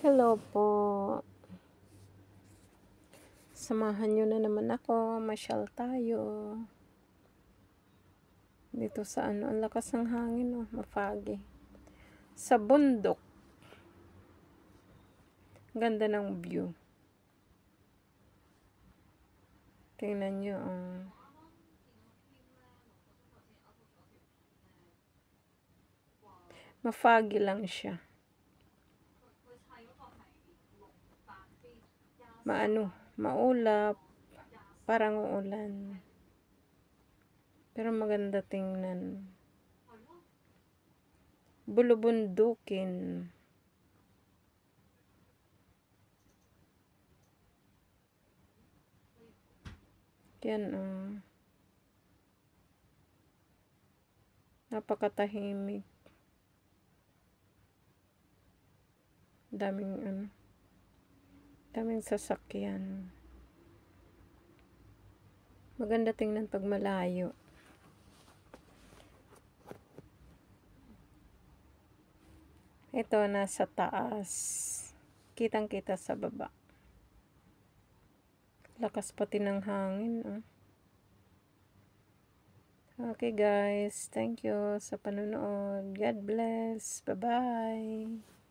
Hello po. Samahan nyo na naman ako. Masyal tayo. Dito sa ang lakas ng hangin, oh. Mafagi. Sa bundok. Ganda ng view. Tingnan nyo, Mafagi lang siya. Maulap. Parang uulan. Pero maganda tingnan. Bulubundukin. Yan, napakatahimik. Daming sasakyan. Maganda tingnan pag malayo. Ito, nasa taas. Kitang-kita sa baba. Lakas pati ng hangin, Okay guys, thank you sa panonood. God bless. Bye-bye.